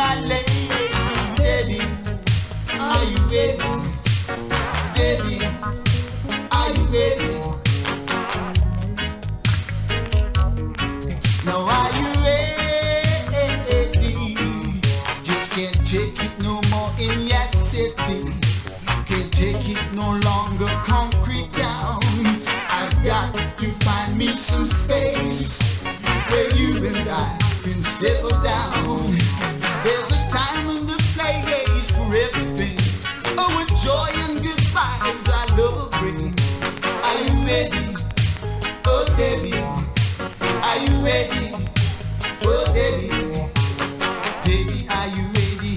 my lady, baby. Are you ready, baby? Are you ready? Now are you ready? Just can't take it no more in your city. Can't take it no longer concrete town. I've got to find me some space where you and I can settle down. There's a time and a place for everything. Oh, with joy and good vibes I love bring. Are you ready? Oh, baby. Are you ready? Oh, baby. Baby, are you ready?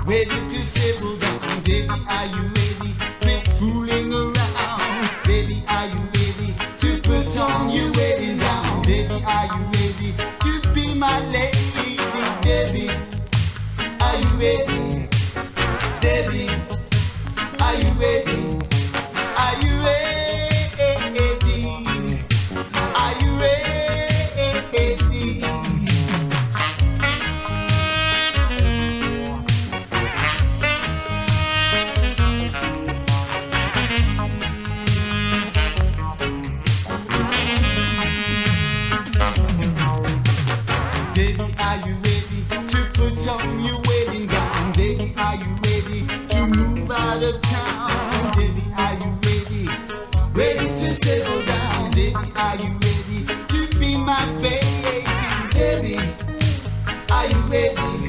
Ready to settle down. Baby, are you ready? Quit fooling around. Baby, are you ready to put on your wedding gown? Baby, are you ready to be my lady? Baby, are you ready? Baby, are you ready? Are you ready? Are you ready? Baby, are you ready to put on your wedding gown? Baby, are you ready to move out of town? Baby, are you ready? Ready to settle down? Baby, are you ready to be my baby? Baby, are you ready?